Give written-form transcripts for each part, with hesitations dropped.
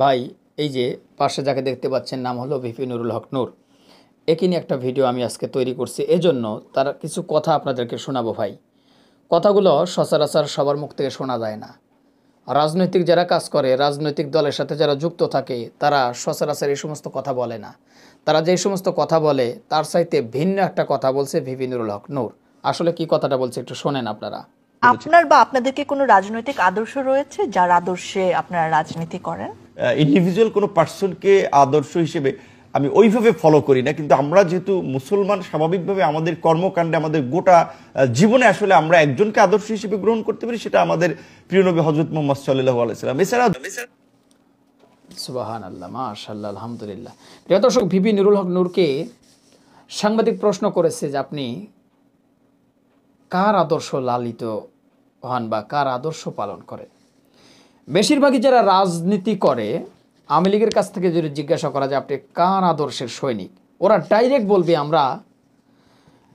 ভাই এই যে পাশে যাকে দেখতে পাচ্ছেন নাম হলো ভিপি নুরুল হক নূর। একে নিয়ে একটা ভিডিও আমি আজকে তৈরি করছি, এজন্য তার কিছু কথা আপনাদেরকে শোনাবো ভাই। কথাগুলো সচরাচর সবার মুখ থেকে শোনা যায় না। রাজনৈতিক যারা কাজ করে, রাজনৈতিক দলের সাথে যারা যুক্ত থাকে, তারা সচরাচর এই সমস্ত কথা বলে না। তারা যে সমস্ত কথা বলে তার চাইতে ভিন্ন একটা কথা বলছে ভিপি নুরুল হক নূর। আসলে কি কথাটা বলছে একটু শোনেন আপনারা। আপনার বা আপনাদের কি কোনো রাজনৈতিক আদর্শ রয়েছে যার আদর্শে আপনারা রাজনীতি করেন? ইন্ডিভিজুয়াল কোনো পার্সনকে আদর্শ হিসেবে আমি ওইভাবে ফলো করি না, কিন্তু আমরা যেহেতু মুসলমান, স্বাভাবিকভাবে আমাদের কর্মকাণ্ডে, আমাদের গোটা জীবনে আসলে আমরা একজনকে আদর্শ হিসেবে গ্রহণ করতে পারি, সেটা আমাদের প্রিয় নবী হযরত মুহাম্মদ সাল্লাল্লাহু আলাইহি ওয়াসাল্লাম। এছাড়া সুবহানাল্লাহ, মাশাআল্লাহ, আলহামদুলিল্লাহ। প্রিয় দর্শক, ভিপি নুরুল হক নূরকে সাংবাদিক প্রশ্ন করেছে যে আপনি কার আদর্শ লালিত হন বা কার আদর্শ পালন করেন। বেশিরভাগই যারা রাজনীতি করে, আওয়ামী লীগের কাছ থেকে যদি জিজ্ঞাসা করা যায় আপনি কার আদর্শের সৈনিক, ওরা ডাইরেক্ট বলবে আমরা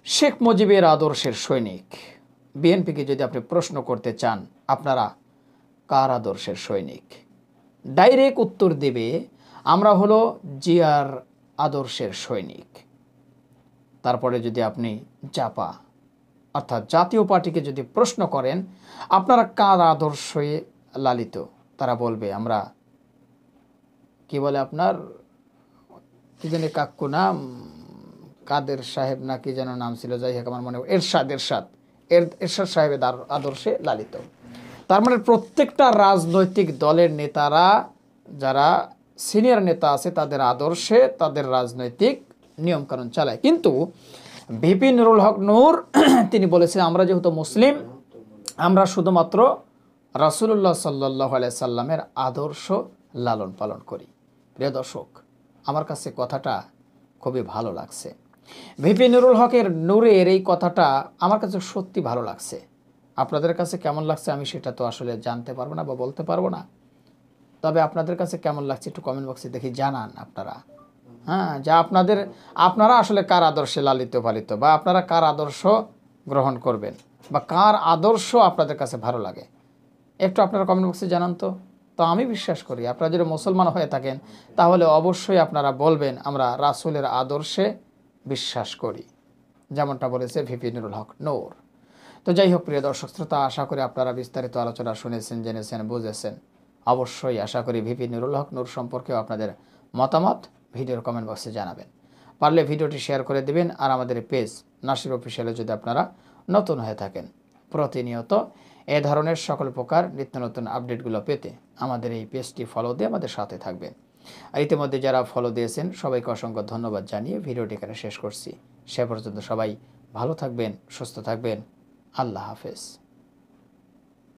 শেখ মুজিবের আদর্শের সৈনিক। বিএনপিকে যদি আপনি প্রশ্ন করতে চান আপনারা কার আদর্শের সৈনিক, ডাইরেক্ট উত্তর দেবে আমরা হলো জিয়ার আদর্শের সৈনিক। তারপরে যদি আপনি জাপা অর্থাৎ জাতীয় পার্টিকে যদি প্রশ্ন করেন আপনারা কার আদর্শে লালিত, তারা বলবে আমরা কি বলে আপনার কি জানি কাক্কু নাম, কাদের সাহেব না কি যেন নাম ছিল, যাই হোক আমার মনে এরশাদ সাহেবের আদর্শে লালিত। তার মানে প্রত্যেকটা রাজনৈতিক দলের নেতারা, যারা সিনিয়র নেতা আছে, তাদের আদর্শে তাদের রাজনৈতিক নিয়মকানুন চালায়। কিন্তু ভিপি নুরুল হক নূর তিনি বলেছেন আমরা যেহেতু মুসলিম, আমরা শুধুমাত্র রাসূলুল্লাহ সাল্লাল্লাহু আলাইহি সাল্লামের আদর্শ লালন পালন করি। প্রিয় দর্শক, আমার কাছে কথাটা খুবই ভালো লাগছে। ভিপি নুরুল হকের নূরের এই কথাটা আমার কাছে সত্যি ভালো লাগছে। আপনাদের কাছে কেমন লাগছে আমি সেটা তো আসলে জানতে পারবো না বা বলতে পারবো না, তবে আপনাদের কাছে কেমন লাগছে একটু কমেন্ট বক্সে দেখি জানান আপনারা। হ্যাঁ, যা আপনারা আসলে কার আদর্শে লালিত পালিত, বা আপনারা কার আদর্শ গ্রহণ করবেন, বা কার আদর্শ আপনাদের কাছে ভালো লাগে, একটু আপনারা কমেন্ট বক্সে জানান তো। তো আমি বিশ্বাস করি আপনারা যদি মুসলমান হয়ে থাকেন তাহলে অবশ্যই আপনারা বলবেন আমরা রাসূলের আদর্শে বিশ্বাস করি, যেমনটা বলেছে ভিপি নুরুল হক নূর। তো যাই হোক প্রিয় দর্শক শ্রোতা, আশা করি আপনারা বিস্তারিত আলোচনা শুনেছেন, জেনেছেন, বুঝেছেন। অবশ্যই আশা করি ভিপি নুরুল হক নূর সম্পর্কেও আপনাদের মতামত ভিডিওর কমেন্ট বক্সে জানাবেন। পারলে ভিডিওটি শেয়ার করে দেবেন। আর আমাদের পেজ নাসির অফিসিয়ালে যদি আপনারা নতুন হয়ে থাকেন, প্রতিনিয়ত এ ধরনের সকল প্রকার নিত্য নতুন আপডেটগুলো পেতে আমাদের এই পেজটি ফলো দিয়ে আমাদের সাথে থাকবেন। আর ইতিমধ্যে যারা ফলো দিয়েছেন সবাইকে অসংখ্য ধন্যবাদ জানিয়ে ভিডিওটি এখানে শেষ করছি। সে পর্যন্ত সবাই ভালো থাকবেন, সুস্থ থাকবেন। আল্লাহ হাফেজ।